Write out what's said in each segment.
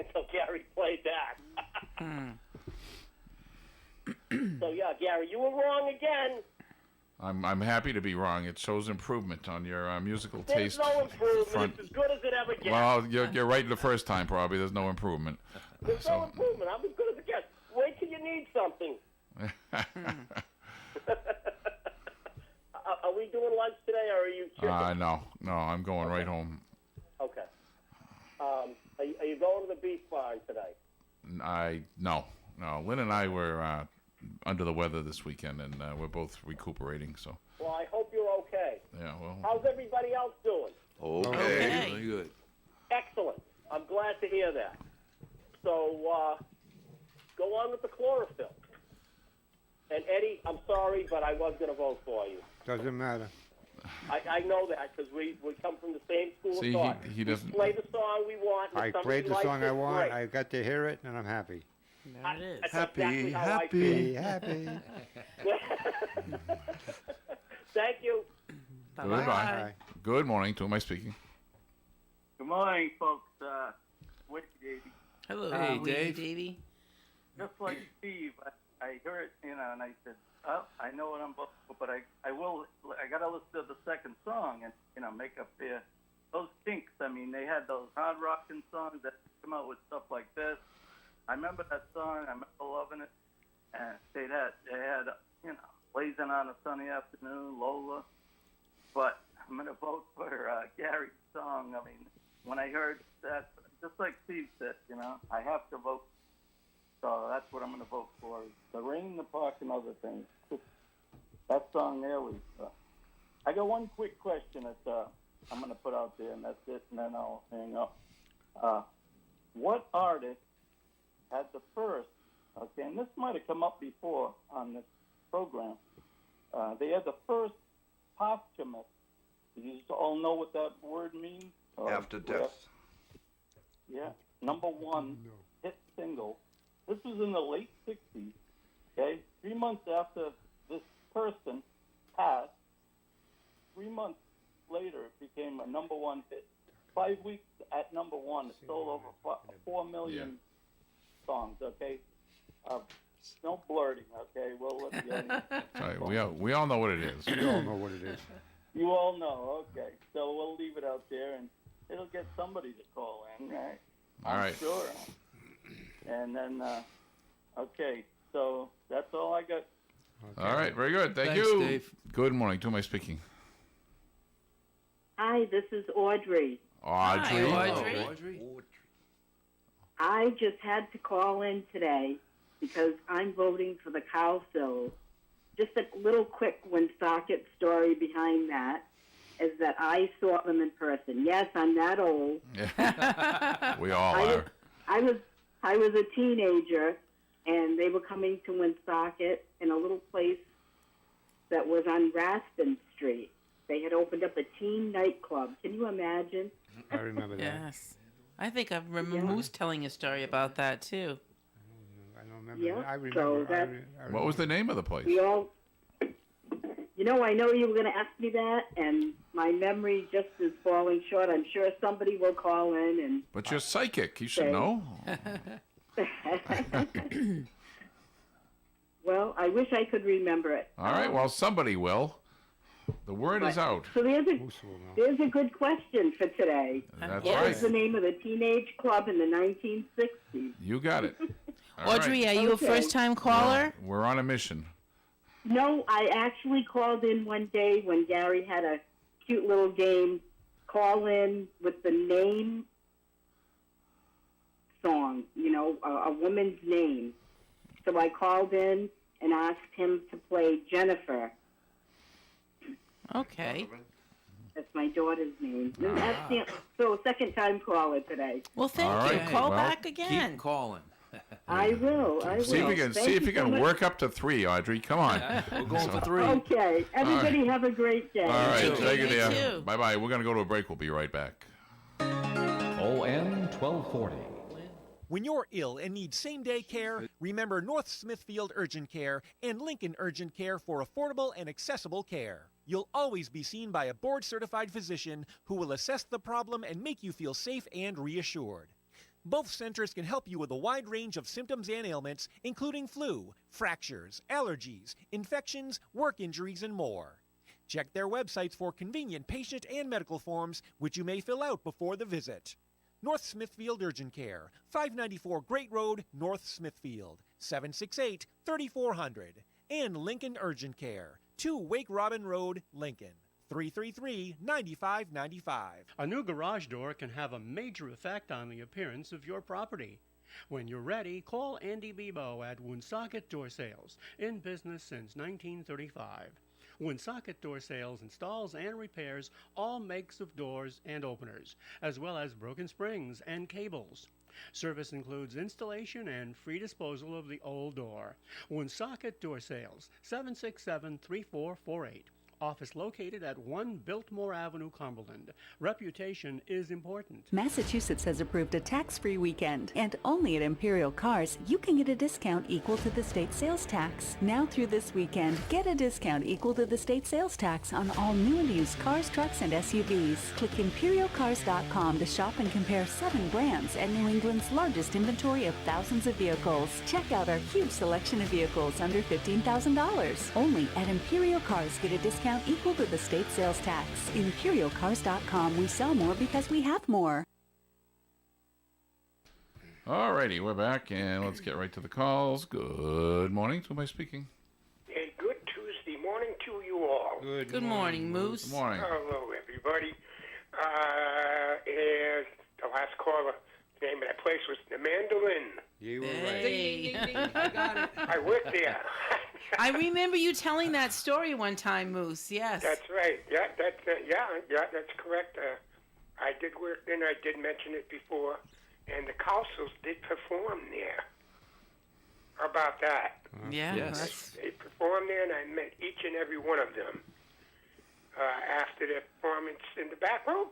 until Gary played that. So, yeah, Gary, you were wrong again. I'm happy to be wrong. It shows improvement on your musical There's taste. no improvement. front. It's as good as it ever gets. Well, you're right the first time, probably. There's no improvement. There's no improvement. I'm as good as it gets. Wait till you need something. Are we doing lunch today, or are you chicken? No, I'm going right home. Okay. Are you going to the beef barn today? No. Lynn and I were under the weather this weekend, and we're both recuperating. So. Well, I hope you're okay. Yeah. Well. How's everybody else doing? Okay. Very good. Excellent. I'm glad to hear that. So, go on with the chlorophyll. And Eddie, I'm sorry, but I was going to vote for you. Doesn't matter. I know that because we come from the same school See, of thought. he doesn't. We play the song we want. and I if played the somebody song likes I it, want. great. I got to hear it, and I'm happy. There it is. That's Happy, exactly how I happy. Be happy. feel. Thank you. Goodbye. Bye. Good morning. To who am I speaking? Good morning, folks. Woody Davey. Hello, Hey, Woody Dave. Davey. Just like Steve, I heard, and I said, oh, I know what I'm voting for, but I got to listen to the second song and, make up those Kinks. I mean, they had those hard rocking songs that come out with stuff like this. I remember that song. I remember loving it. And they had, Blazing on a Sunny Afternoon, Lola. But I'm going to vote for Gary's song. I mean, when I heard that, just like Steve said, I have to vote. So that's what I'm going to vote for. The Rain, the Park, and Other Things. That song there was... I got one quick question that I'm going to put out there, and that's it, and then I'll hang up. What artist had the first... Okay, and this might have come up before on this program. They had the first posthumous. Do you all know what that word means? After death. Yeah. Number one hit single. This was in the late 60s, okay? 3 months after this person passed, 3 months later it became a number one hit. 5 weeks at number one, it sold over 4 million songs, okay? No blurting, okay? We'll let you Sorry, we all know what it is. You all know what it is. You all know, okay. So we'll leave it out there, and it'll get somebody to call in, right? All right. Sure. And then, okay, so that's all I got. All right, very good. Thank Thanks, you. Dave. Good morning. To whom am I speaking? Hi, this is Audrey. Audrey. Hi, Audrey. Audrey. I just had to call in today because I'm voting for the Cowsills. Just a little quick Woonsocket story behind that is that I saw them in person. Yes, I'm that old. We all are. I was a teenager, and they were coming to Woonsocket in a little place that was on Raston Street. They had opened up a teen nightclub. Can you imagine? I remember that. Yes. I think I remember Moose telling a story about that, too. I don't remember. Yeah, I remember. so that- What was the name of the place? We all, I know you were going to ask me that, and my memory just is falling short. I'm sure somebody will call in and... But you're psychic. You should Okay. know. Well, I wish I could remember it. All right. Well, somebody will. The word is out. So Moose will know. there's a good question for today. That's What was the right. name of the teenage club in the 1960s? You got it. All Audrey, right. are you a Okay. first-time caller? We're on a mission. No, I actually called in one day when Gary had a cute little game. Call in with the name song, a woman's name. So I called in and asked him to play Jennifer. Okay. That's my daughter's name. So second time caller today. Well, thank All you. right. Call Well, back again. Keep calling. I will. See if you can Thank so work up to 3, Audrey. Come on. We're going for 3. much. Okay. Everybody have a great day. All right. too. Take it, You dear. too. Bye-bye. We're going to go to a break. We'll be right back. ON 1240. When you're ill and need same-day care, remember North Smithfield Urgent Care and Lincoln Urgent Care for affordable and accessible care. You'll always be seen by a board-certified physician who will assess the problem and make you feel safe and reassured. Both centers can help you with a wide range of symptoms and ailments, including flu, fractures, allergies, infections, work injuries, and more. Check their websites for convenient patient and medical forms, which you may fill out before the visit. North Smithfield Urgent Care, 594 Great Road, North Smithfield, 768-3400. And Lincoln Urgent Care, 2 Wake Robin Road, Lincoln, 333-9595. A new garage door can have a major effect on the appearance of your property. When you're ready, call Andy Bebo at Woonsocket Door Sales, in business since 1935. Woonsocket Door Sales installs and repairs all makes of doors and openers, as well as broken springs and cables. Service includes installation and free disposal of the old door. Woonsocket Door Sales, 767-3448. Office located at 1 Biltmore Avenue, Cumberland. Reputation is important. Massachusetts has approved a tax-free weekend, and only at Imperial Cars you can get a discount equal to the state sales tax. Now through this weekend, get a discount equal to the state sales tax on all new and used cars, trucks, and SUVs. Click ImperialCars.com to shop and compare 7 brands and New England's largest inventory of thousands of vehicles. Check out our huge selection of vehicles under $15,000. Only at Imperial Cars get a discount equal to the state sales tax. ImperialCars.com. We sell more because we have more. Alrighty, we're back, and let's get right to the calls. Good morning. To whom am I speaking? A good Tuesday morning to you all. Good morning, Moose. Good morning. Hello, everybody. And the last caller, the name of that place was the Mandolin. You were Hey. I got it. I worked there. I remember you telling that story one time, Moose. Yes. That's right. Yeah, that's correct. I did work there. I did mention it before, and the Cowsills did perform there. How about that? Yeah. Yes. That's, They performed there, and I met each and every one of them after their performance in the back room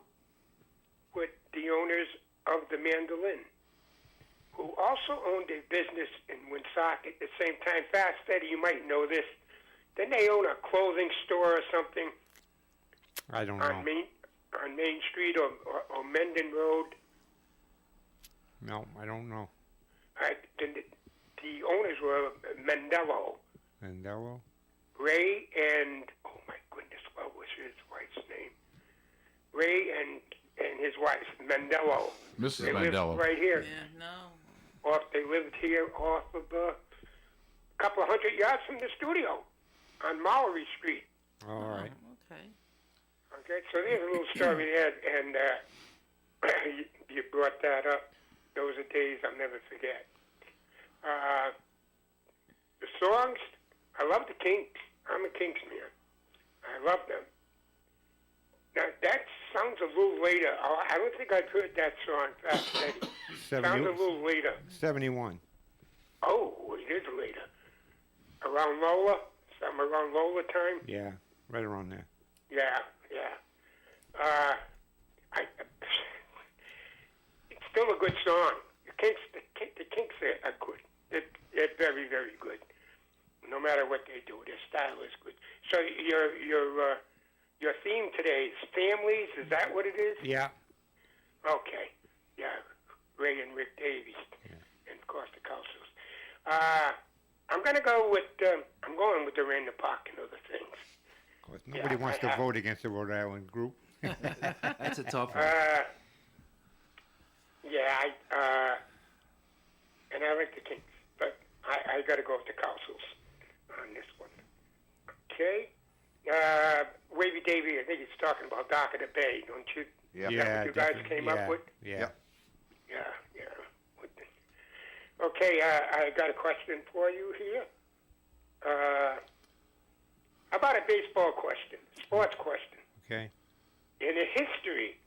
with the owners of the Mandolin, who also owned a business in Woonsocket at the same time. Fast Eddie, you might know this. Didn't they own a clothing store or something I don't know. on Main Street or Mendon Road? No, I don't know. The owners were Mendello, Mandela? Ray, and oh my goodness, what was his wife's name? Ray and his wife, Mendello. Mrs. They Mandela. lived right here. yeah, no. They lived here off of a couple of 100 yards from the studio on Mallory Street. All right. Okay. Okay, so there's a little story there, and you brought that up. Those are days I'll never forget. The songs, I love the Kinks. I'm a Kinks man. I love them. Now, that sounds a little later. I don't think I've heard that song, Fast Eddie. Sounds a little later. 71. Oh, it is later. Around Lola? Something around Lola time? Yeah, right around there. Yeah. It's still a good song. The Kinks are good. They're very, very good. No matter what they do, their style is good. So your theme today is families. Is that what it is? Yeah. Okay. Yeah. Ray and Rick Davies, and of course the Cowsills. I'm going with the Random Park and other things. Of course, nobody wants to vote against the Rhode Island group. That's a tough one. And I like the Kinks, but I got to go with the Cowsills on this one. Okay. Wavy Davy, I think he's talking about Dock of the Bay, don't you? Yeah. Is that what you guys came up with? Yeah. Yeah. Okay, I got a question for you here. How about a baseball question, sports question? Okay. In the history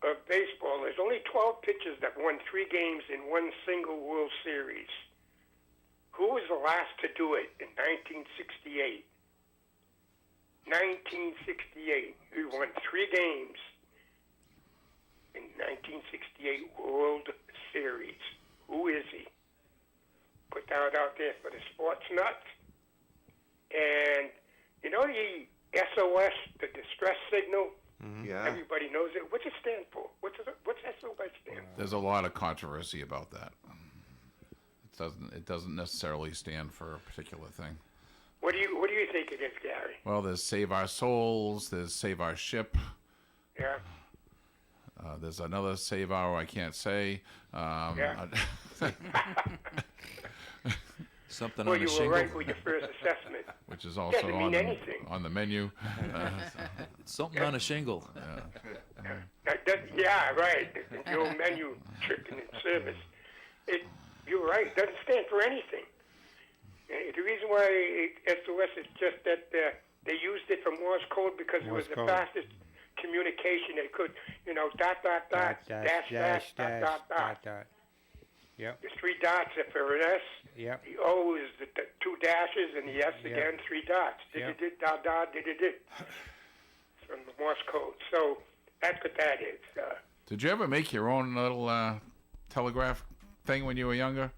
of baseball, there's only 12 pitchers that won 3 games in one single World Series. Who was the last to do it in 1968? 1968. He won 3 games in 1968 World Series. Who is he? Put that out there for the sports nuts. And you know the SOS, the distress signal? Yeah. Everybody knows it. What's it stand for? What What's SOS stand for? There's a lot of controversy about that. It doesn't necessarily stand for a particular thing. What do you think it is, Gary? Well, there's Save Our Souls. There's Save Our Ship. Yeah. There's another Save Our I can't say. Yeah. Something Well, on a you were shingle. right with your first assessment. Which is also Doesn't mean anything. on the menu. Something on a shingle. Yeah, right. The old menu chicken and service. You're right. It doesn't stand for anything. The reason why SOS is just that they used it for Morse code because it was the fastest communication they could. Dot, dash, dot. Yep. The 3 dots are for an S. Yep. The O is the 2 dashes, and the S again, 3 dots. Yep. Did. From the Morse code. So that's what that is. Did you ever make your own little telegraph thing when you were younger?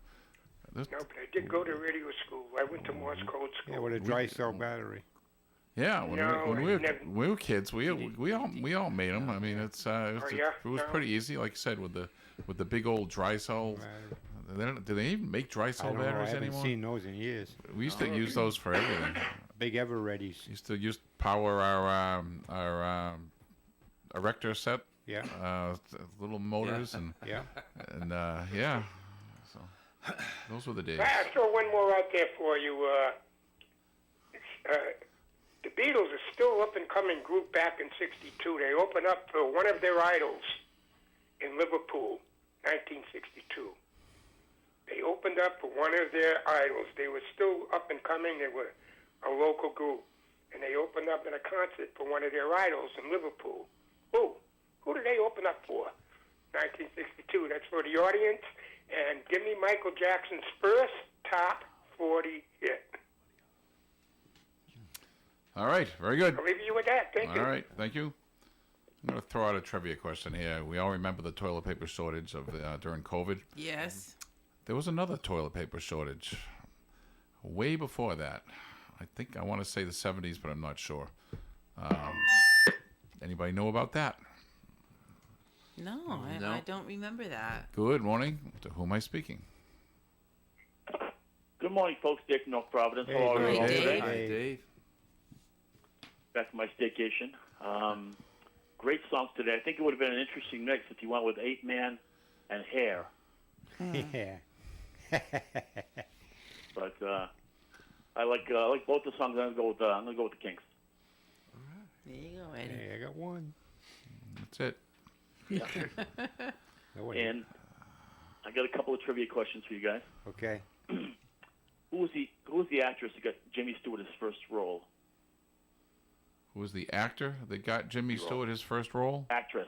No, but I did go to radio school. I went to Morse code school. Yeah, with a dry cell battery. Yeah, when we were kids, we all made them. I mean, it was pretty easy, like I said, with the big old dry cell. Do they even make dry cell batteries anymore? I haven't seen those in years. We used to use those for everything. Big Ever-Readies. Used to power our erector set. Yeah. Little motors and yeah. So those were the days. I'll throw one more out there for you. The Beatles are still up and coming group back in '62. They opened up for one of their idols in Liverpool, 1962. They opened up for one of their idols. They were still up and coming. They were a local group. And they opened up in a concert for one of their idols in Liverpool. Who did they open up for? 1962. That's for the audience. And give me Michael Jackson's first top 40 hit. All right, very good. I'll leave you with that. Thank you. All right, thank you. I'm going to throw out a trivia question here. We all remember the toilet paper shortage of during COVID. Yes. There was another toilet paper shortage way before that. I want to say the 70s, but I'm not sure. Anybody know about that? No, I don't remember that. Good morning. To whom am I speaking? Good morning, folks. Dick, North Providence. Hey, How are you all Dave. today? Hi, Dave. Back from my staycation. Great songs today. I think it would have been an interesting mix if you went with 8 Man and Hair. Yeah. But I like both the songs. I'm gonna go with the Kinks. There you go, Eddie. Hey, I got one. That's it. Yeah. And I got a couple of trivia questions for you guys. Okay. Who was the actress who got Jimmy Stewart his first role? Who was the actor that got Jimmy Stewart his first role? Actress.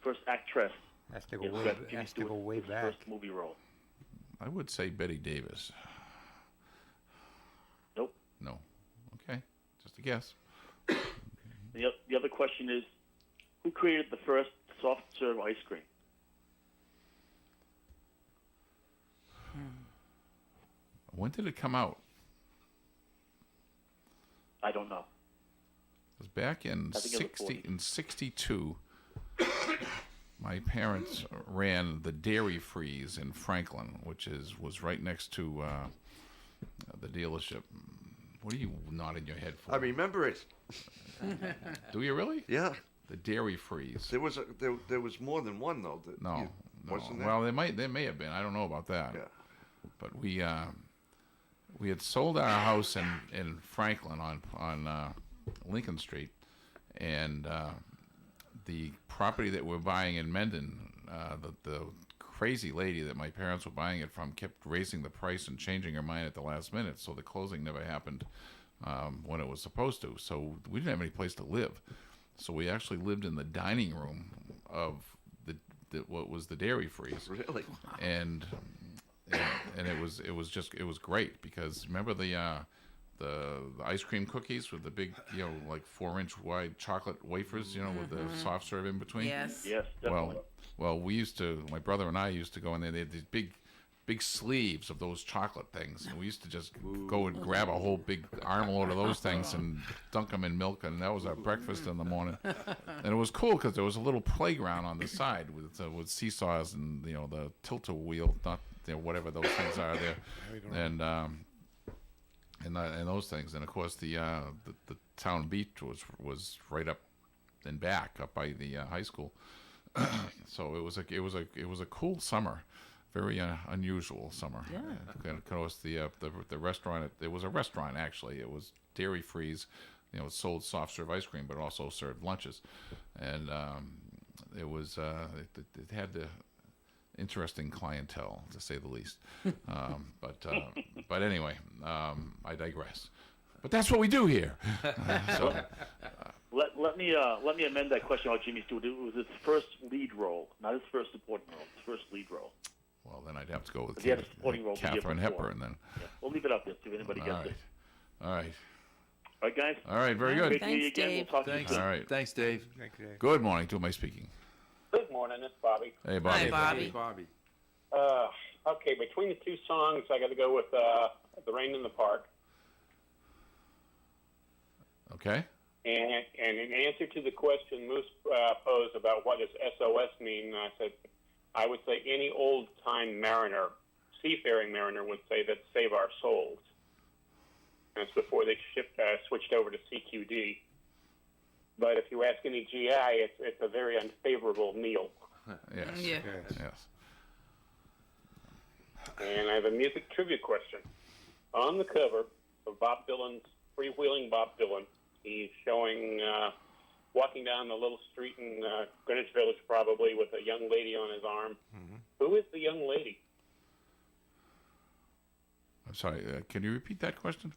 First actress. Has to go who way, got Jimmy has to go Stewart way his back. first movie role. I would say Betty Davis. Nope. No. Okay. Just a guess. The other question is, who created the first soft serve ice cream? When did it come out? I don't know. It was back in I think it was 60 in 62. My parents ran the Dairy Freeze in Franklin, which was right next to the dealership. What are you nodding your head for? I remember it. Do you really? Yeah. The Dairy Freeze. There was more than one though. No. Wasn't there? Well, there may have been. I don't know about that. Yeah. But we had sold our house in Franklin on Lincoln Street, and the property that we're buying in Mendon, the crazy lady that my parents were buying it from kept raising the price and changing her mind at the last minute, so the closing never happened when it was supposed to. So we didn't have any place to live. So we actually lived in the dining room of what was the Dairy Freeze. Really? And it was great because remember the ice cream cookies with the big, like 4-inch wide chocolate wafers, with the soft serve in between? Yes. Yes, definitely. Well, my brother and I used to go in there. They had these big big sleeves of those chocolate things, and we used to just go and grab a whole big armload of those things and dunk them in milk, and that was our breakfast in the morning. And it was cool because there was a little playground on the side with seesaws and the tilter wheel, not whatever those things are there, and those things. And of course the town beach was right up and back up by the high school. So it was a cool summer, very unusual summer. Yeah. And of course the restaurant, it was a restaurant actually. It was dairy freeze, it sold soft serve ice cream, but it also served lunches, and it was it had the interesting clientele, to say the least. But anyway, I digress. But that's what we do here. Let me amend that question about Jimmy Stewart. It was his first lead role, not his first supporting role. His first lead role. Well, then I'd have to go with He had a supporting role the year Katharine before. Hepburn then. Yeah. We'll leave it up there, see if anybody gets it. All right. All right, guys. All right, very good. Great to meet you Thanks, again. Dave. We'll talk to you Thanks. soon. All right. Thanks, Dave. Good morning. To whom am I speaking? Good morning, it's Bobby. Hey, Bobby. Hi, Bobby. Okay, between the two songs, I got to go with "The Rain in the Park." Okay. And in answer to the question Moose posed about what does SOS mean, I said I would say any old-time mariner, seafaring mariner, would say that save our souls. That's before they switched over to CQD. But if you ask any GI, it's a very unfavorable meal. Yes. Yeah. Yes. And I have a music trivia question. On the cover of Bob Dylan's Freewheeling Bob Dylan, he's showing walking down the little street in Greenwich Village, probably, with a young lady on his arm. Mm-hmm. Who is the young lady? I'm sorry. Can you repeat that question?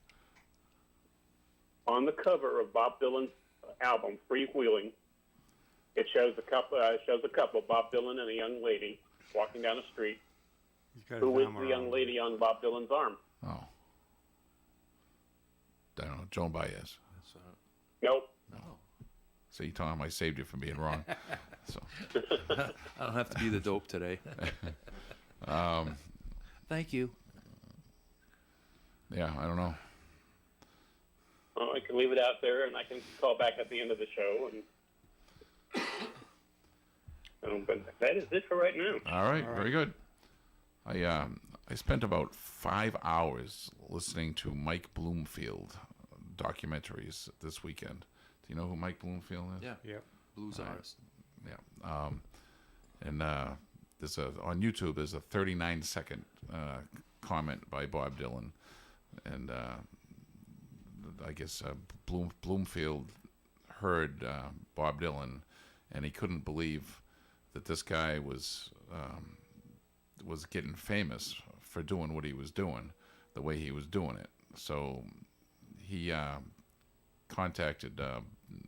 On the cover of Bob Dylan's album Freewheeling, it shows a couple, Bob Dylan and a young lady walking down the street. Who is the young lady on Bob Dylan's arm? Oh. I don't know. Joan Baez. Nope. See, Tom, I saved you from being wrong. So. I don't have to be the dope today. Thank you. Yeah, I don't know. Well, I can leave it out there, and I can call back at the end of the show. But that is it for right now. All right, very good. I spent about 5 hours listening to Mike Bloomfield documentaries this weekend. Do you know who Mike Bloomfield is? Yeah. Yep. Blues artist. Yeah. And there's on YouTube there's a 39-second comment by Bob Dylan, and I guess Bloomfield heard Bob Dylan, and he couldn't believe that this guy was getting famous for doing what he was doing, the way he was doing it. So he contacted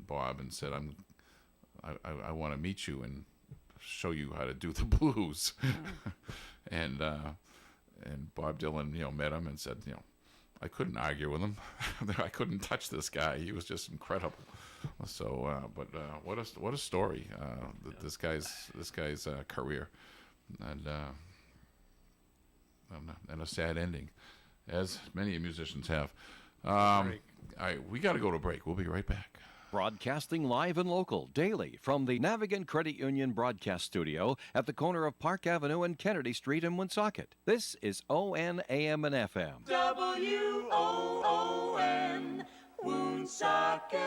Bob and said, I want to meet you and show you how to do the blues. And Bob Dylan, met him and said, I couldn't argue with him. I couldn't touch this guy. He was just incredible. So, what a story! This guy's career, and a sad ending, as many musicians have. All right, we got to go to break. We'll be right back. Broadcasting live and local daily from the Navigant Credit Union broadcast studio at the corner of Park Avenue and Kennedy Street in Woonsocket. This is ON AM and FM. WOON Woonsocket.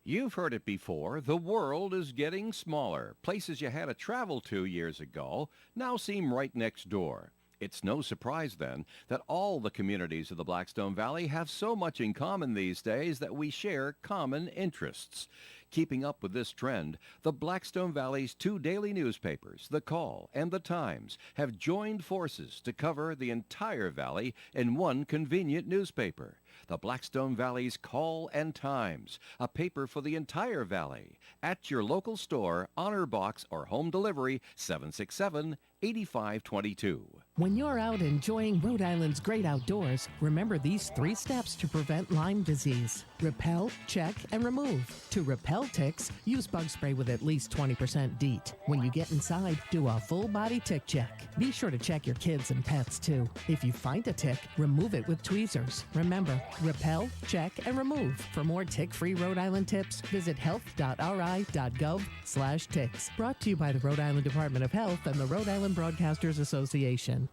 You've heard it before. The world is getting smaller. Places you had to travel to years ago now seem right next door. It's no surprise, then, that all the communities of the Blackstone Valley have so much in common these days that we share common interests. Keeping up with this trend, the Blackstone Valley's two daily newspapers, The Call and The Times, have joined forces to cover the entire valley in one convenient newspaper. the Blackstone Valley's Call and Times, a paper for the entire valley. At your local store, Honor Box, or home delivery, 767-8522. When you're out enjoying Rhode Island's great outdoors, remember these 3 steps to prevent Lyme disease. Repel, check, and remove. To repel ticks, use bug spray with at least 20% DEET. When you get inside, do a full body tick check. Be sure to check your kids and pets too. If you find a tick, remove it with tweezers. Remember, repel, check, and remove. For more tick-free Rhode Island tips, visit health.ri.gov/ticks. Brought to you by the Rhode Island Department of Health and the Rhode Island Broadcasters Association.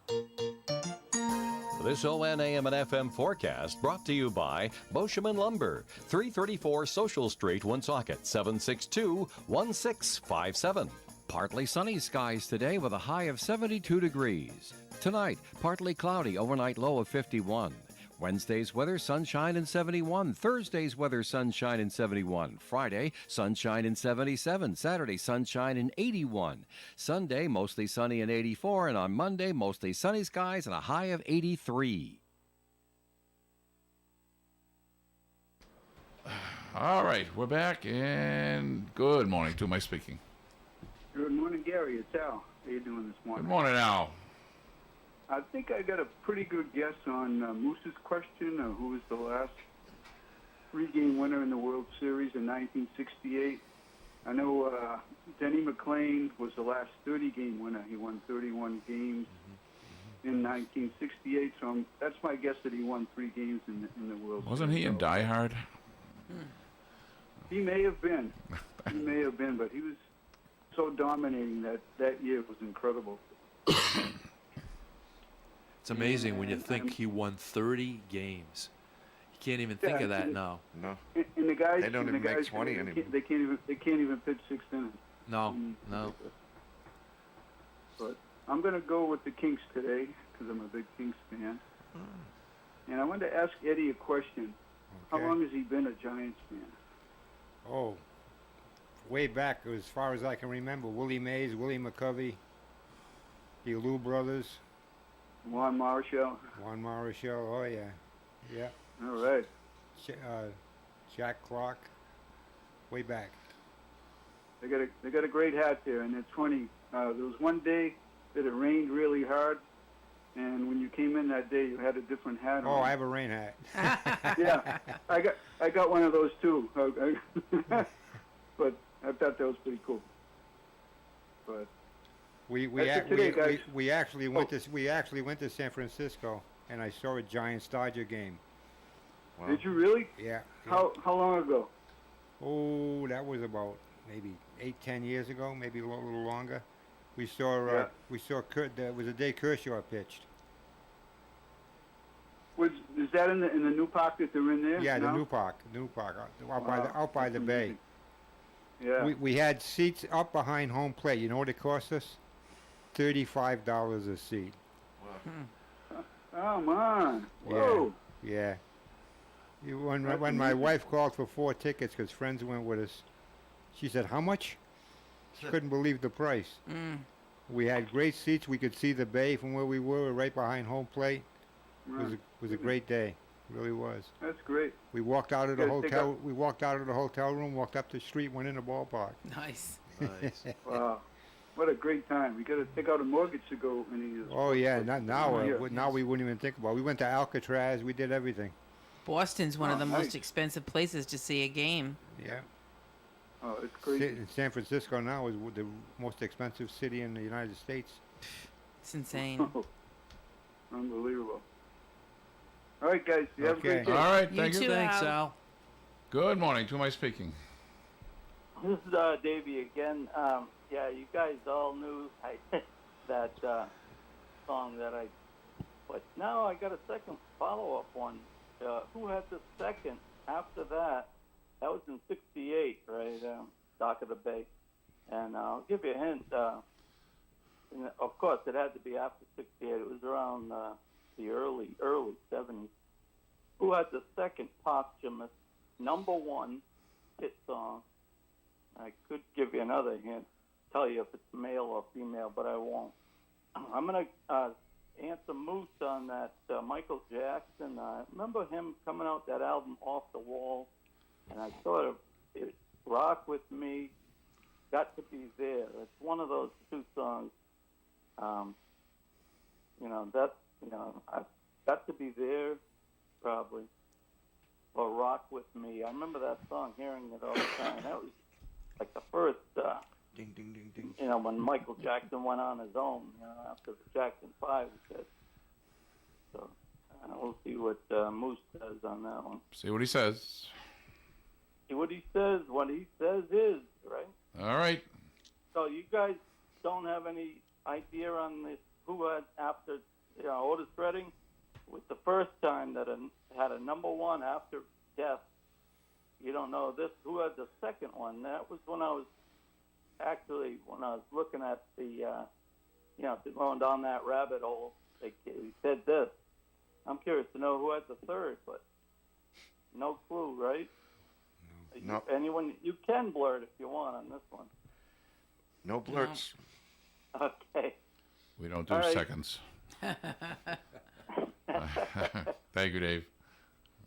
This ON AM and FM forecast brought to you by Boscheman Lumber, 334 Social Street, Woonsocket, 762-1657. Partly sunny skies today with a high of 72 degrees. Tonight, partly cloudy, overnight low of 51. Wednesday's weather, sunshine and 71. Thursday's weather, sunshine and 71. Friday, sunshine and 77. Saturday, sunshine and 81. Sunday, mostly sunny and 84. And on Monday, mostly sunny skies and a high of 83. All right, we're back, and good morning. To my speaking. Good morning, Gary. It's Al. How you doing this morning? Good morning, Al. I think I got a pretty good guess on Moose's question, who was the last 3-game winner in the World Series in 1968. I know Denny McLain was the last 30-game winner. He won 31 games in 1968, so that's my guess that he won 3 games in the World Series. Wasn't he in Die Hard? He may have been. He may have been, but he was so dominating that year was incredible. It's amazing when you think he won 30 games. You can't even think of that now. No. And the guys, They don't and the even make guys, 20 anymore. They can't even pitch 6 innings. No, no. But I'm going to go with the Kinks today because I'm a big Kinks fan. And I wanted to ask Eddie a question. How Okay. long has he been a Giants fan? Oh, way back, as far as I can remember, Willie Mays, Willie McCovey, the Lou brothers. Juan Marichal. Juan Marichal, oh yeah. Yeah. All right. Jack Clark, way back. They got a great hat there, and it's funny. There was one day that it rained really hard, and when you came in that day, you had a different hat on. Oh, I have a rain hat. Yeah, I got one of those too. But I thought that was pretty cool. But We That's it today, guys. actually went to San Francisco, and I saw a Giants-Dodger game. Did you really? Yeah. How long ago? Oh, that was about maybe 8-10 years ago, maybe a little longer. We saw that was the day Kershaw pitched. Is that in the new park that they're in there? Yeah, now? the new park, out by the bay. Yeah. We had seats up behind home plate. You know what it cost us? $35 a seat. Oh man! Whoa! Yeah. When my wife called for 4 tickets because friends went with us, she said, "How much?" She couldn't believe the price. We had great seats. We could see the bay from where we were, right behind home plate. It was a great day. It really was. That's great. We walked out of the You guys hotel. We walked out of the hotel room, walked up the street, went in the ballpark. Nice. Wow. What a great time. We got to take out a mortgage to go any of these. Oh yeah, not now. Yeah. Now we wouldn't even think about it. We went to Alcatraz. We did everything. Boston's one of the nice. most expensive places to see a game. Yeah. Oh, it's crazy. San Francisco now is the most expensive city in the United States. It's insane. Unbelievable. All right, guys. You have a great day. All right, thank you. too, Thanks, Al. Al. Good morning. To my speaking. This is Davey again. Yeah, you guys all knew that song that I put. Now I got a second follow-up one. Who had the second after that? That was in '68, right? Dock of the Bay. And I'll give you a hint. Of course, it had to be after '68. It was around the early '70s. Who had the second posthumous #1 hit song? I could give you another hint, tell you if it's male or female, but I won't. I'm going to answer Moose on that Michael Jackson. I remember him coming out that album Off the Wall, and I thought of it, Rock With Me, Got to Be There. It's one of those two songs. I've Got to Be There, probably, or Rock With Me. I remember that song, hearing it all the time. That was like the first, ding, ding, ding, ding. When Michael Jackson went on his own, after the Jackson 5 was hit. So we'll see what Moose says on that one. See what he says. See what he says. What he says is, right? All right. So you guys don't have any idea on this, who had, after Otis Redding, was the first time that had a number one after death. You don't know this. Who had the second one? That was when I was looking at the, going down that rabbit hole. He said this. I'm curious to know who had the third, but no clue, right? No. Anyone? You can blurt if you want on this one. No blurts. Okay. We don't do All right. seconds. Thank you, Dave.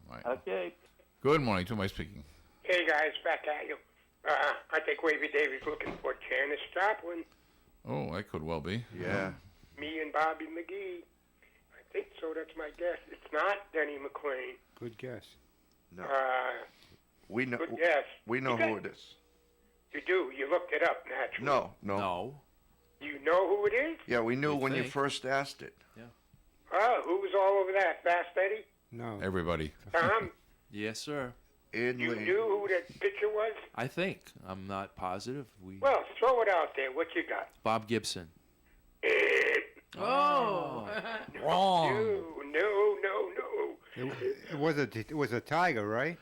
Bye. Okay. Good morning. To my speaking. Hey guys, back at you. I think Wavy Davy's looking for Janis Joplin. Oh, that could well be. Yeah. Me and Bobby McGee. I think so. That's my guess. It's not Denny McLean. Good guess. No. We know. Good guess. We know who it is. You do. You looked it up naturally. No. You know who it is? Yeah, we knew You when you think? first asked it. Oh, who was all over that? Fast Eddie? No. Everybody. Tom? Yes, sir. Ed You Lee. knew who that pitcher was? I think. I'm not positive. Well, throw it out there. What you got? Bob Gibson. Oh. Wrong. No. It was a tiger, right?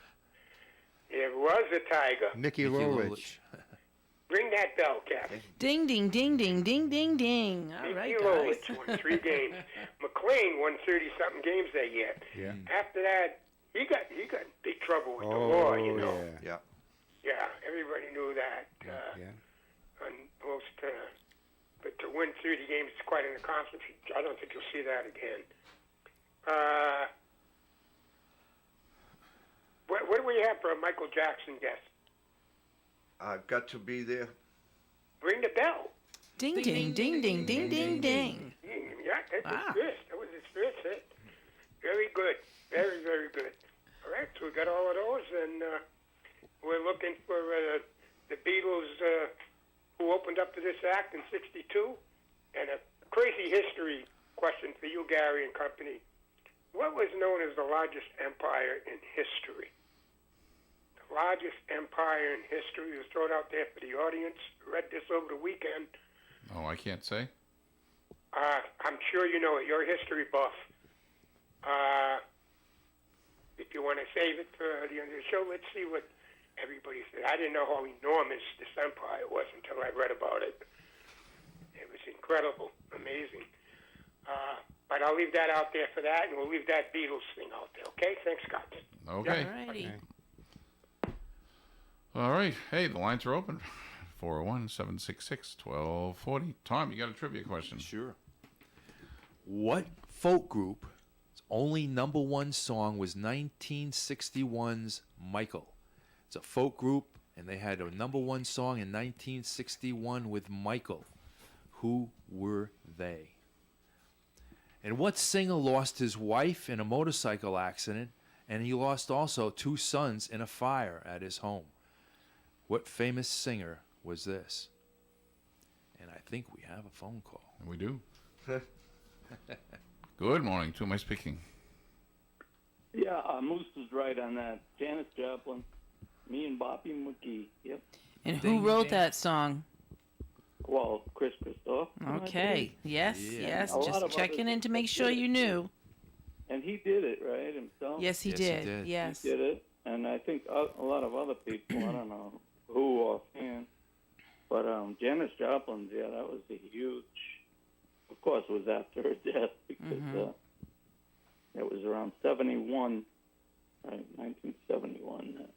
It was a tiger. Mickey Lolich. Ring that bell, Captain. Ding, ding, ding, ding, ding, ding, ding. All right, Mickey guys. Lolich won 3 games. McLean won 30-something games that year. Yeah. After that, he got in big trouble with the law, you know. Yeah. Yeah, everybody knew that. On most, but to win 30 games is quite an accomplishment. I don't think you'll see that again. What do we have for a Michael Jackson guest? I've got to be there. Ring the bell. Ding, ding, ding, ding, ding, ding, ding. Yeah, that's his first. That was his first hit. Very good. Very, very good. All right, so we got all of those, and we're looking for the Beatles who opened up to this act in '62, and a crazy history question for you, Gary and company. What was known as the largest empire in history? The largest empire in history was thrown out there for the audience. Read this over the weekend. Oh, I can't say. I'm sure you know it. You're a history buff. If you want to save it for the end of the show, let's see what everybody said. I didn't know how enormous this empire was until I read about it. It was incredible, amazing. But I'll leave that out there for that, and we'll leave that Beatles thing out there, okay? Thanks, Scott. Okay. Alrighty. All right. Hey, the lines are open. 401-766-1240. Tom, you got a trivia question? Sure. What folk group's only number one song was 1961's Michael? It's a folk group, and they had a number one song in 1961 with Michael. Who were they? And what singer lost his wife in a motorcycle accident, and he lost also 2 sons in a fire at his home? What famous singer was this? And I think we have a phone call. We do. Good morning. To my speaking. Yeah, Moose is right on that. Janis Joplin, me and Bobby McGee. Yep. And who wrote that song? Well, Chris Christoph. Okay. Yes, yes. A lot Just of checking others in to make sure you knew. And he did it, right, himself? Yes, he did. Yes. He did it. And I think a lot of other people, I don't know who offhand, but Janis Joplin's, that was a huge, of course, it was after her death because it was around 71, right, 1971.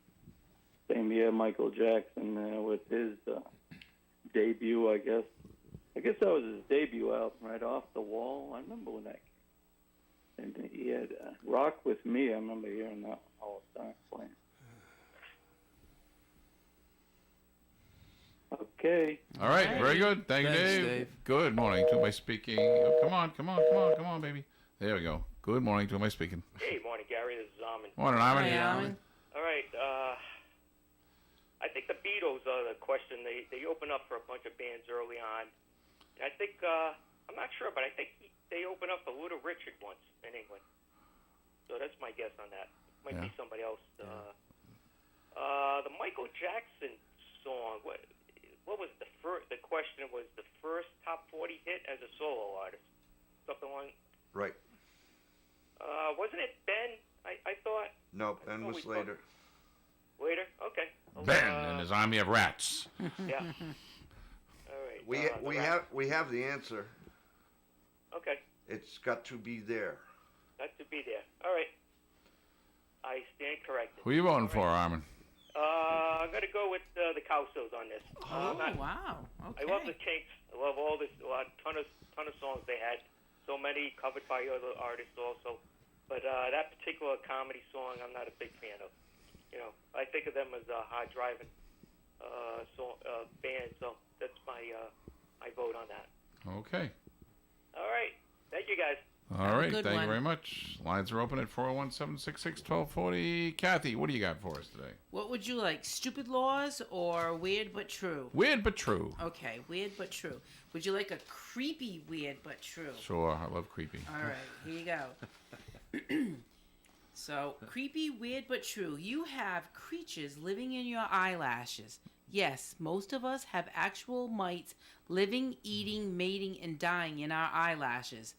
Same year Michael Jackson with his debut, I guess, I guess that was his debut album, right off the wall. I remember when that. And he had "Rock with Me." I remember hearing that all the time playing. Okay. All right, very good. Thank you, Thanks, Dave. Dave. Good morning. To my speaking. Oh, come on, baby. There we go. Good morning. To my speaking. Hey, morning, Gary. This is Armin. Morning, Armin. Hi, Alan. All right. I think the Beatles are the question. They opened up for a bunch of bands early on. And I think, I'm not sure, but I think they opened up for Little Richard once in England. So that's my guess on that. Might be somebody else. The Michael Jackson song, what was the first? The question was the first top 40 hit as a solo artist. Something like. Right. Wasn't it Ben? I thought. No, Ben was later. Later? Okay. Ben and his army of rats. Yeah. All right. We have the answer. Okay. It's Got to Be There. Got to be there. All right. I stand corrected. Who you voting for, Armin? I'm gonna go with the Cowsills on this. Wow. Okay. I love the Kinks. I love all this. A ton of songs they had. So many covered by other artists also. But that particular comedy song, I'm not a big fan of. You know, I think of them as a hard driving band. So that's my vote on that. Okay. All right. Thank you, guys. All right. good Thank one. you very much. Lines are open at 401-766-1240. Kathy, what do you got for us today? What would you like, stupid laws or weird but true? Weird but true. Okay, weird but true. Would you like a creepy weird but true? Sure. I love creepy. All right, here you go. So, creepy, weird, but true. You have creatures living in your eyelashes. Yes, most of us have actual mites living, eating, mating, and dying in our eyelashes.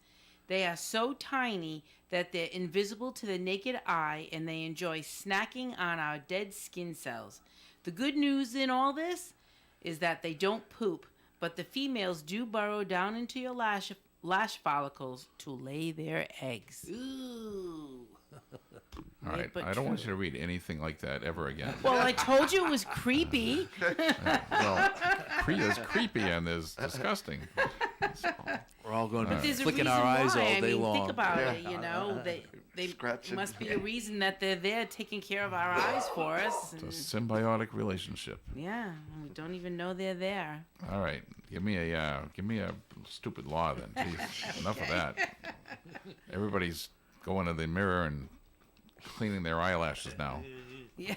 They are so tiny that they're invisible to the naked eye, and they enjoy snacking on our dead skin cells. The good news in all this is that they don't poop, but the females do burrow down into your lash follicles to lay their eggs. Ooh. All right. but I don't want true. you to read anything like that ever again. Well, I told you it was creepy. Well, there's creepy and there's disgusting. We're all going to But be there's a flicking reason our eyes why. all I day mean, long. think about it. You know, they Scratching. must be a reason that they're there taking care of our eyes for us. It's a and- symbiotic relationship. yeah, and we don't even know they're there. All right. Give me a stupid law then. Jeez, enough of that. Everybody's going to the mirror and cleaning their eyelashes now. Yeah,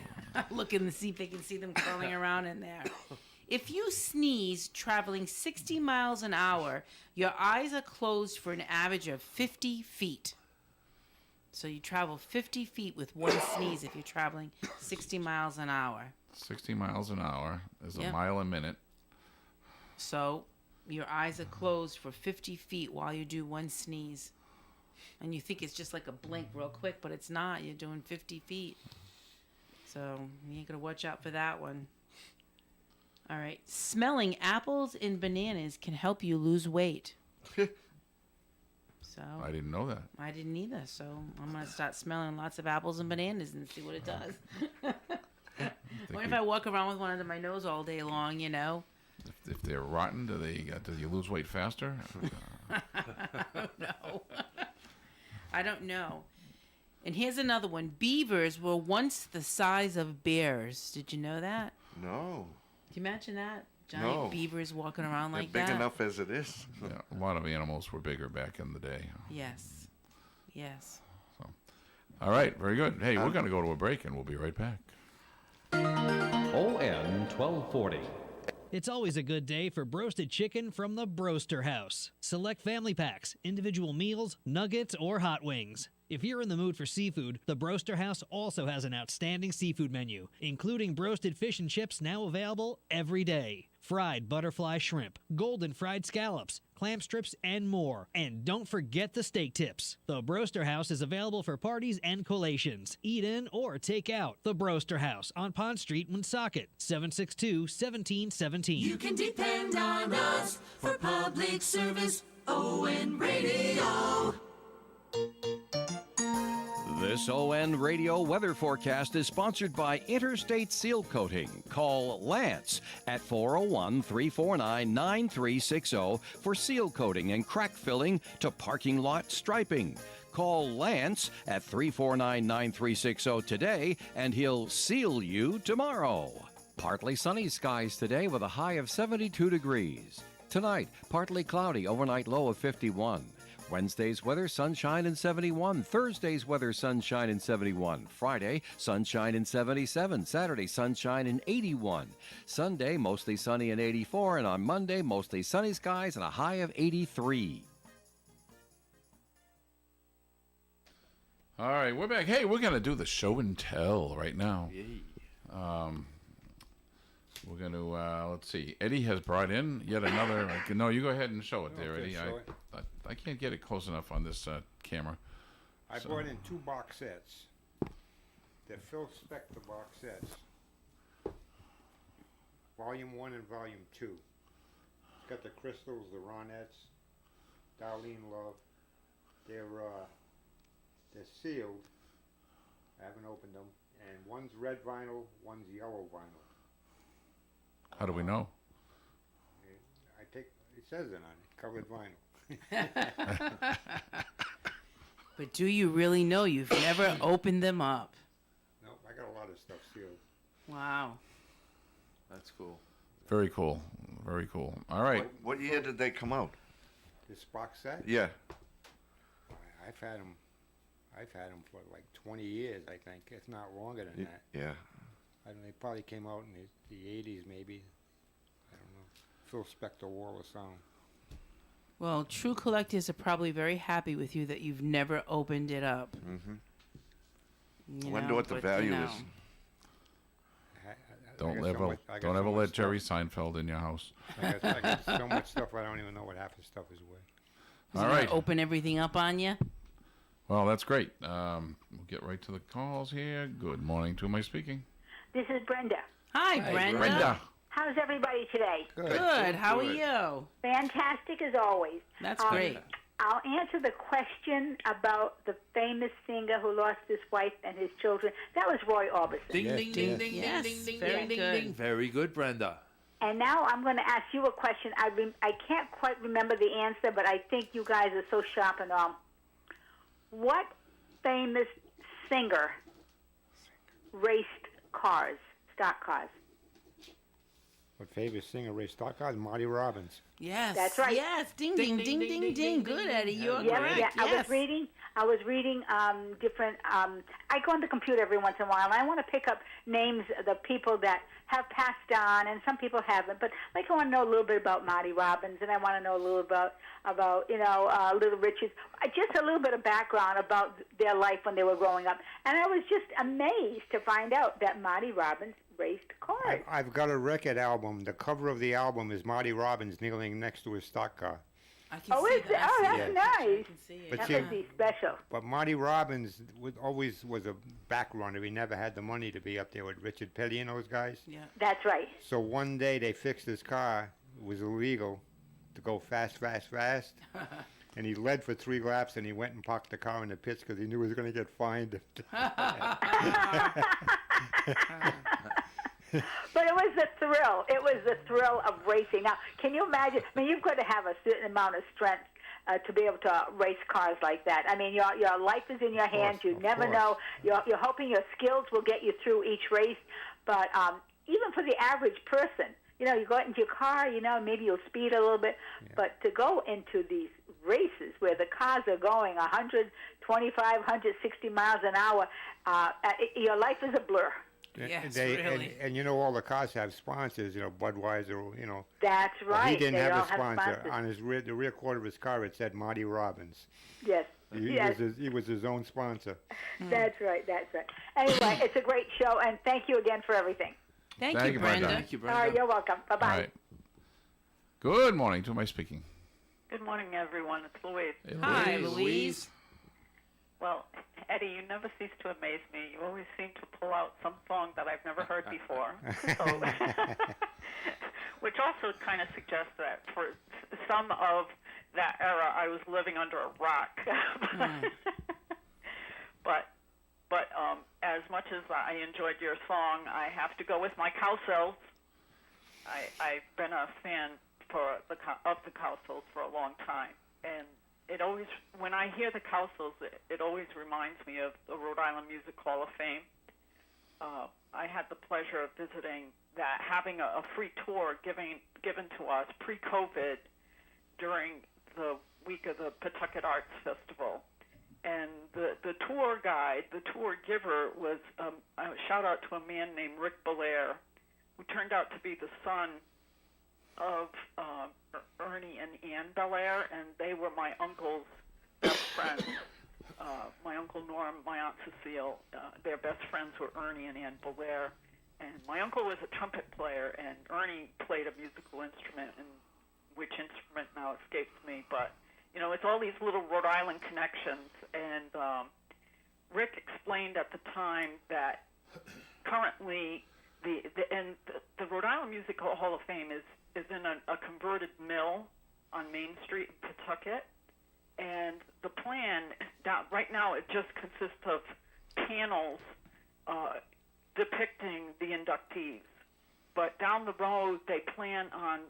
looking to see if they can see them crawling around in there. If you sneeze traveling 60 miles an hour, your eyes are closed for an average of 50 feet. So you travel 50 feet with one sneeze if you're traveling 60 miles an hour. 60 miles an hour is a Yep. mile a minute. So your eyes are closed for 50 feet while you do one sneeze. And you think it's just like a blink real quick, but it's not. You're doing 50 feet. So you got to watch out for that one. All right. Smelling apples and bananas can help you lose weight. So I didn't know that. I didn't either. So I'm going to start smelling lots of apples and bananas and see what it does. What if I walk around with one under my nose all day long, you know? If they're rotten, do you lose weight faster? I don't know. I don't know. And here's another one. Beavers were once the size of bears. Did you know that? No. Can you imagine that? Giant No. beavers walking around They're like big that. enough as it is. Yeah, a lot of animals were bigger back in the day. Yes. Yes. All right, very good. Hey, we're going to go to a break, and we'll be right back. ON 1240. It's always a good day for broasted chicken from the Broaster House. Select family packs, individual meals, nuggets, or hot wings. If you're in the mood for seafood, the Broaster House also has an outstanding seafood menu, including broasted fish and chips now available every day. Fried butterfly shrimp, golden fried scallops, clam strips, and more. And don't forget the steak tips. The Broaster House is available for parties and collations. Eat in or take out. The Broaster House on Pond Street, Woonsocket, 762-1717. You can depend on us for public service. ON Radio. This ON Radio weather forecast is sponsored by Interstate Seal Coating. Call Lance at 401-349-9360 for seal coating and crack filling to parking lot striping. Call Lance at 349-9360 today and he'll seal you tomorrow. Partly sunny skies today with a high of 72 degrees. Tonight, partly cloudy, overnight low of 51. Wednesday's weather, sunshine and 71. Thursday's weather, sunshine and 71. Friday, sunshine and 77. Saturday, sunshine and 81. Sunday, mostly sunny and 84. And on Monday, mostly sunny skies and a high of 83. All right, we're back. Hey, we're going to do the show and tell right now. We're going to, let's see. Eddie has brought in yet another. No, you go ahead and show it there, Okay, Eddie. show it. I can't get it close enough on this camera. I brought in 2 box sets. They're Phil Spector box sets. Volume 1 and Volume 2. It's got the crystals, the Ronettes, Darlene Love. They're sealed. I haven't opened them. And one's red vinyl, one's yellow vinyl. How do we know? It says it on it, colored vinyl. But do you really know? You've never opened them up. Nope, I got a lot of stuff sealed. Wow. That's cool. Very cool. Very cool. All right. What year did they come out? This box set? Yeah. I've had them for like 20 years, I think. It's not longer than that. Yeah. I don't know, they probably came out in the 80s, maybe. I don't know. Phil Spector, Wall of Sound. Well, true collectors are probably very happy with you that you've never opened it up. Mm-hmm. You Wonder know, what the but, value you know. is. Don't got so ever, much- I got don't so ever much let stuff. Jerry Seinfeld in your house. I got so much stuff, I don't even know what half the stuff is worth. Is All it gonna right. Open everything up on you. Well, that's great. We'll get right to the calls here. Good morning. To my speaking? This is Brenda. Hi, Brenda. How's everybody today? Good. How are you? Fantastic as always. That's great. I'll answer the question about the famous singer who lost his wife and his children. That was Roy Orbison. Ding, ding, ding, ding, Yes, ding, ding, very ding, ding, good. ding. Very good, Brenda. And now I'm going to ask you a question. I can't quite remember the answer, but I think you guys are so sharp and all. What famous singer raced cars, stock cars? My favorite singer, Ray stock cars, Marty Robbins. Yes. That's right. Yes. Ding, ding, ding, ding, ding. Good, Eddie. You're Yeah, correct. yeah. Yes. I was reading different. I go on the computer every once in a while, and I want to pick up names of the people that have passed on, and some people haven't. But like, I want to know a little bit about Marty Robbins, and I want to know a little about Little Richards. Just a little bit of background about their life when they were growing up, and I was just amazed to find out that Marty Robbins raced cars. I've got a record album. The cover of the album is Marty Robbins kneeling next to his stock car. I can Oh, see is it? that. Oh, Yeah. that's nice. But That see- must be special. But Marty Robbins always was a back runner. He never had the money to be up there with Richard Petty and those guys. Yeah. That's right. So one day they fixed his car. It was illegal to go fast. And he led for 3 laps, and he went and parked the car in the pits because he knew he was going to get fined. But it was the thrill. It was the thrill of racing. Now, can you imagine? I mean, you've got to have a certain amount of strength to be able to race cars like that. I mean, your life is in your hands. You never know. You're hoping your skills will get you through each race. But even for the average person, you go out into your car, maybe you'll speed a little bit. Yeah. But to go into these races where the cars are going 125, 160 miles an hour, your life is a blur. Yes, really. And all the cars have sponsors, Budweiser, That's right. Well, he didn't They have all a sponsor. sponsors. On the rear quarter of his car, it said Marty Robbins. Yes. He was his own sponsor. That's right. Anyway, it's a great show, and thank you again for everything. Thank you, Brenda. Thank you, All Brenda. right, you're welcome. Bye-bye. All right. Good morning. To my speaking? Good morning, everyone. It's Louise. Hey, Hi, Louise. Well, Eddie, you never cease to amaze me. You always seem to pull out some song that I've never heard before. Which also kind of suggests that for some of that era, I was living under a rock. But But as much as I enjoyed your song, I have to go with my Cowsills. I've been a fan of the Cowsills for a long time, and it always, when I hear the Cowsills, it always reminds me of the Rhode Island Music Hall of Fame. I had the pleasure of visiting that, having a free tour given to us pre-COVID during the week of the Pawtucket Arts Festival. And the tour guide, the tour giver, was a shout out to a man named Rick Belair, who turned out to be the son of Ernie and Ann Belair, and they were my uncle's best friends. My Uncle Norm, my Aunt Cecile, their best friends were Ernie and Ann Belair. And my uncle was a trumpet player, and Ernie played a musical instrument, and which instrument now escapes me, but you know, it's all these little Rhode Island connections. And Rick explained at the time that currently the Rhode Island Music Hall of Fame is in a converted mill on Main Street in Pawtucket. And the plan, right now, it just consists of panels depicting the inductees. But down the road, they plan on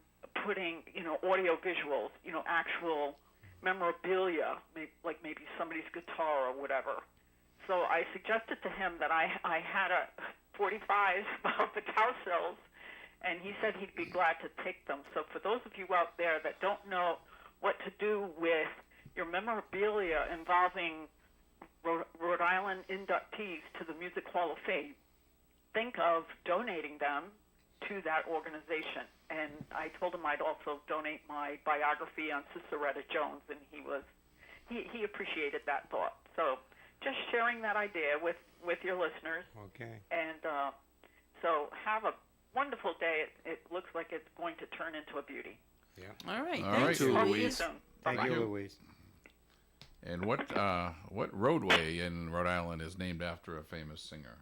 putting, audio visuals, actual memorabilia, maybe somebody's guitar or whatever. So I suggested to him that I had a 45 of the Cowsills, and he said he'd be glad to take them. So for those of you out there that don't know what to do with your memorabilia involving Rhode Island inductees to the Music Hall of Fame, think of donating them to that organization. And I told him I'd also donate my biography on Ciceretta Jones, and he appreciated that thought. So just sharing that idea with your listeners. Okay. And so have a wonderful day. It looks like it's going to turn into a beauty. Yeah. All right. All right, Talk to you Louise. soon. Thank Bye-bye. you, Louise. And what roadway in Rhode Island is named after a famous singer?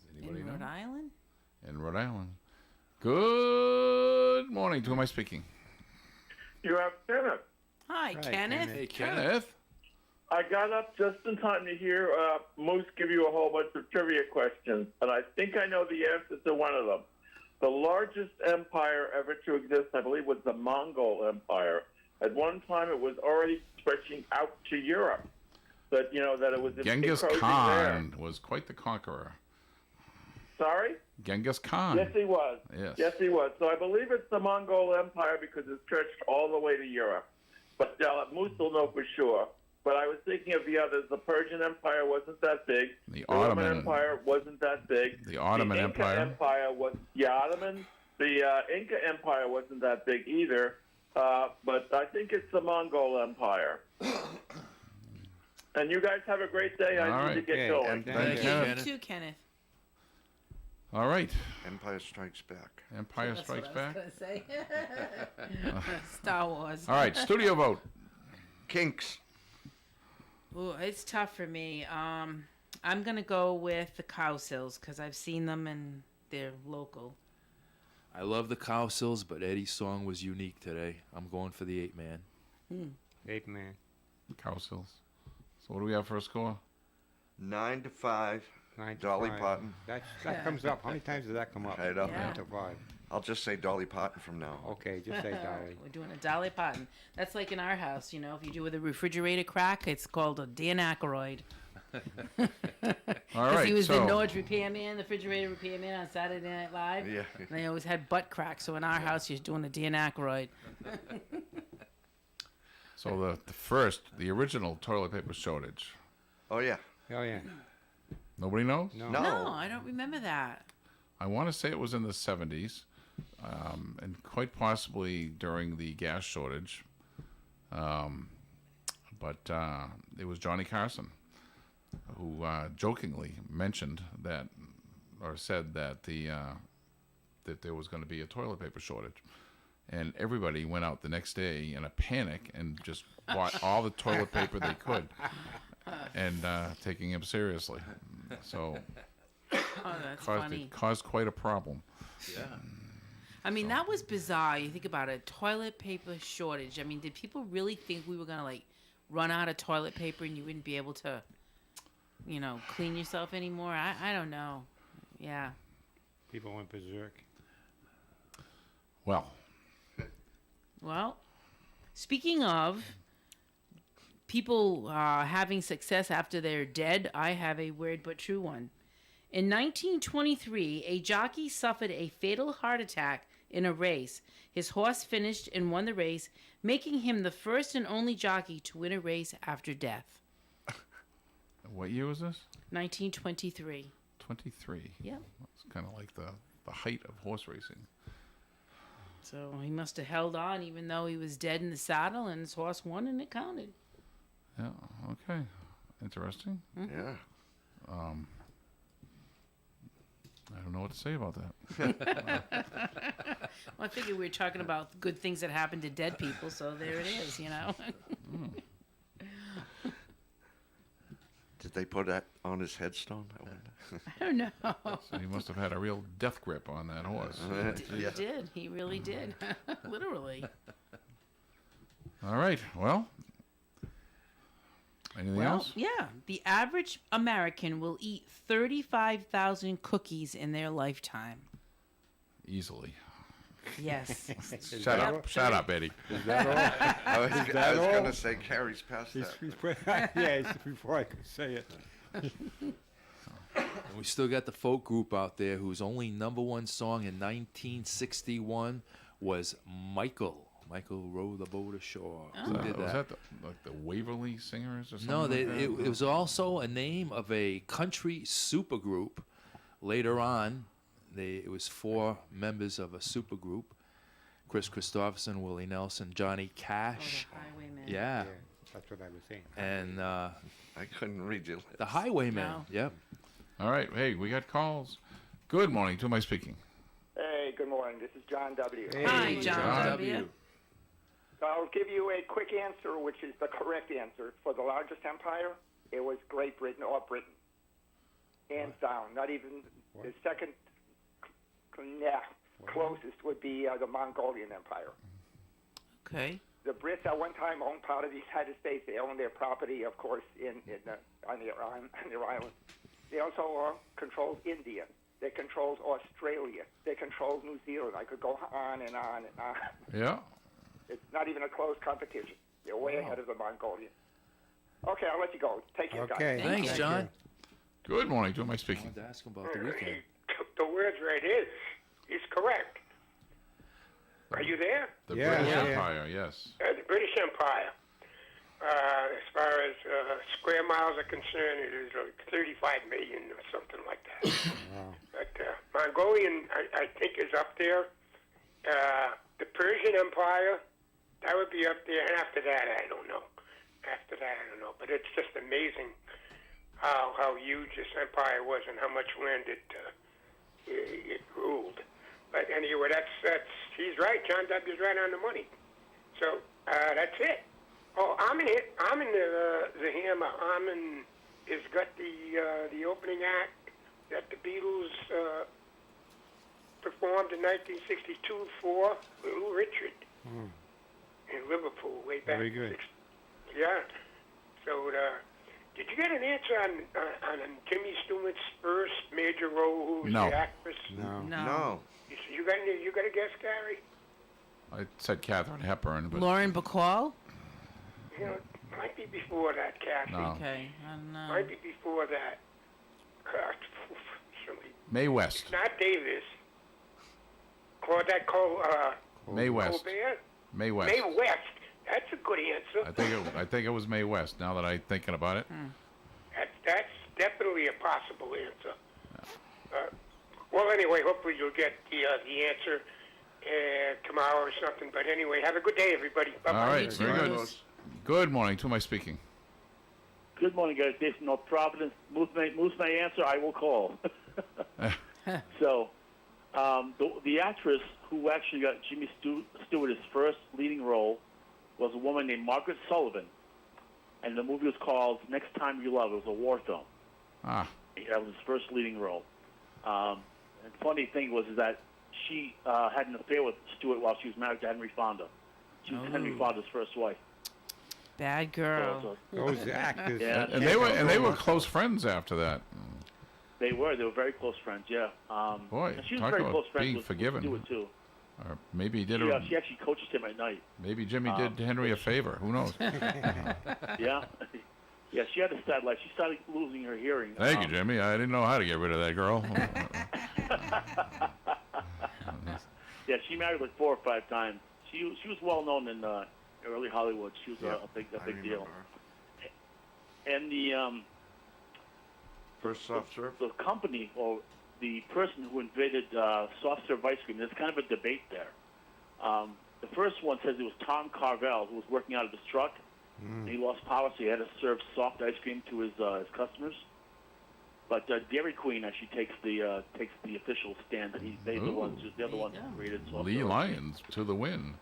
Does anybody In know? Rhode Island? In Rhode Island. Good morning. To whom am I speaking? You have Kenneth. Hi, Kenneth. Hey, Kenneth. I got up just in time to hear Moose give you a whole bunch of trivia questions, and I think I know the answer to one of them. The largest empire ever to exist, I believe, was the Mongol Empire. At one time, it was already stretching out to Europe. That it was Genghis encroaching Khan was quite the conqueror. Sorry? Genghis Khan. Yes, he was. Yes. Yes, he was. So I believe it's the Mongol Empire because it stretched all the way to Europe. But Moose will know for sure. But I was thinking of the others. The Persian Empire wasn't that big. The Roman Ottoman Empire wasn't that big. The Ottoman Inca Empire. Empire was Ottoman. The Inca Empire wasn't that big either. But I think it's the Mongol Empire. And you guys have a great day. I All need to right. get Okay, going. and Thank you, Kenneth. You too, Kenneth. All right. Empire Strikes Back. Empire That's Strikes what I was Back. gonna say. Star Wars. All right. Studio vote. Kinks. Ooh, it's tough for me. I'm gonna go with the Cowsills because I've seen them and they're local. I love the Cowsills, but Eddie's song was unique today. I'm going for the 8-man. 8-man. Cowsills. So what do we have for a score? 9-5. 9-5. Dolly Parton. That comes up. How many times does that come up? Right up. 9 to 5. I'll just say Dolly Parton from now on. Okay, just say Dolly. We're doing a Dolly Parton. That's like in our house, if you do with a refrigerator crack, it's called a Dan Aykroyd. All Because right. he was the so Norge repairman, the refrigerator repairman on Saturday Night Live. Yeah. And they always had butt cracks. So in our house, you're doing a Dan Aykroyd. so the original toilet paper shortage. Oh, yeah. Oh, yeah. Nobody knows? No. No, I don't remember that. I want to say it was in the 70s, and quite possibly during the gas shortage. But it was Johnny Carson who jokingly mentioned that, or said that that there was going to be a toilet paper shortage. And everybody went out the next day in a panic and just bought all the toilet paper they could, and taking him seriously. So That's funny. it caused quite a problem. Yeah. I mean, that was bizarre. You think about it, toilet paper shortage. I mean, did people really think we were going to, run out of toilet paper and you wouldn't be able to clean yourself anymore. I don't know. Yeah. People went berserk. Well, speaking of people having success after they're dead, I have a weird but true one. In 1923, a jockey suffered a fatal heart attack in a race. His horse finished and won the race, making him the first and only jockey to win a race after death. what year was this? 1923. 23. Yep. It's kind of like the height of horse racing. So he must have held on even though he was dead in the saddle, and his horse won and it counted. Yeah. Okay. Interesting. Mm-hmm. Yeah. I don't know what to say about that. Well, I figured we were talking about good things that happen to dead people, so there it is, Did they put that on his headstone? I wonder. I don't know. So he must have had a real death grip on that horse. He did. He really did. Literally. All right. Well, anything else? Yeah. The average American will eat 35,000 cookies in their lifetime. Easily. Yes. Shut up, Eddie. Is that all? I was all? going to say Carrie's past that. Yeah, before I could say it. And we still got the folk group out there whose only #1 song in 1961 was Michael. Michael rowed the boat ashore. Who did Was that? that the Waverly Singers or something? No, like that? it was also a name of a country supergroup. Later on, it was 4 members of a supergroup: Chris Christopherson, Willie Nelson, Johnny Cash. Oh, the Highwaymen. Yeah. That's what I was saying. And I couldn't read you. the Highwaymen. No. Yep. All right. Hey, we got calls. Good morning. To who am I speaking? Hey, good morning. This is John W. Hi, John W. I'll give you a quick answer, which is the correct answer. For the largest empire, it was Great Britain or Britain. Hands down. Not even the second, closest would be the Mongolian Empire. Okay. The Brits at one time owned part of the United States. They owned their property, of course, on their island. They also controlled India. They controlled Australia. They controlled New Zealand. I could go on and on and on. Yeah. It's not even a close competition. They're way ahead of the Mongolian. Okay, I'll let you go. Take care, guys. Thanks, John. Good morning. To who am I speaking? I wanted to ask him about the weekend. The words right is correct. Are you there? The British Empire, yes. The British Empire. As far as square miles are concerned, it is like 35 million or something like that. Wow. But Mongolian, I think, is up there. The Persian Empire, that would be up there. And after that, I don't know. But it's just amazing how huge this empire was and how much land it ruled. But anyway, he's right. John W.'s right on the money. So that's it. Oh, I'm in the Hammer. Armin has got the opening act that the Beatles performed in 1962 for Little Richard in Liverpool way back. Very good. Yeah. So did you get an answer on Jimmy Stewart's first major role? Who's No. the actress? No. You got a guess, Gary? I said Katharine Hepburn, but Lauren Bacall? You know, might be before that, Kathy. No. Okay. I don't know. Might be before that. May West. It's not Davis. Claudette May West. Colbert? May West. May West. That's a good answer. I think it was May West. Now that I'm thinking about it. That's definitely a possible answer. Well, anyway, hopefully you'll get the answer tomorrow or something. But anyway, have a good day, everybody. Bye-bye. All right. Very good. Good morning. To who am I speaking? Good morning, guys. Dave from North Providence. Moose may answer. I will call. So, the actress who actually got Jimmy Stewart his first leading role was a woman named Margaret Sullivan, and the movie was called Next Time You Love. It was a war film. Ah. That was his first leading role. And the funny thing was that she had an affair with Stewart while she was married to Henry Fonda. She was Henry Fonda's first wife. Bad girl. Those actors. Yeah. And they were close friends after that. They were very close friends. Yeah. Boy, and she was talk very about close friends being with forgiven. Stewart too. Or maybe he did She actually coached him at night. Maybe Jimmy did Henry a favor. Who knows? Yeah. Yeah, she had a sad life. She started losing her hearing. Thank you, Jimmy. I didn't know how to get rid of that girl. Yeah, she married like 4 or 5 times. She was well known in early Hollywood. She was a big deal. And the first soft serve. The company or the person who invented soft serve ice cream. There's kind of a debate there. The first one says it was Tom Carvel who was working out of his truck. And he lost power, so he had to serve soft ice cream to his customers. But Dairy Queen actually takes the official stand that they're the ones who created soft Lee serve. Lyons to the win.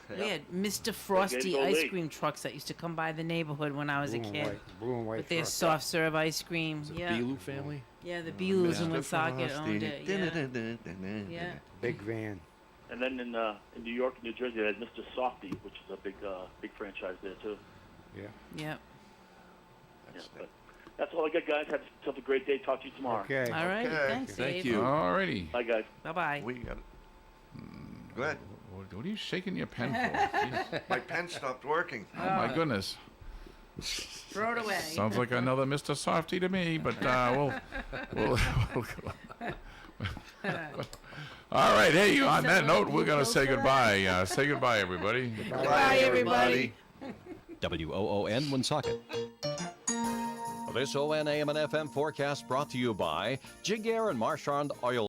We had Mr. Frosty ice cream trucks that used to come by the neighborhood when I was a kid. Blue and white with their truck. soft serve ice cream. Yeah. Beeloo family? Yeah, the Beelus in Mr. Woonsocket owned it. Yeah. Frosty. Yeah. Big van. And then in New York and New Jersey, they had Mr. Softy, which is a big franchise there too. Yeah. Yep. Yeah, but that's all I got, guys. Have yourself a great day. Talk to you tomorrow. Okay. All right. Okay. Thanks, Thank Dave. you. Alrighty. Bye, guys. Bye-bye. We got. Go ahead. What are you shaking your pen for? Jeez. My pen stopped working. Oh my goodness. Throw it away. Sounds like another Mr. Softy to me, but we'll all right, hey, on that note, we're going to say goodbye. Say goodbye, everybody. Goodbye, everybody. WOON Woonsocket. This ON AM and FM forecast brought to you by Jig Air and Marchand Oil.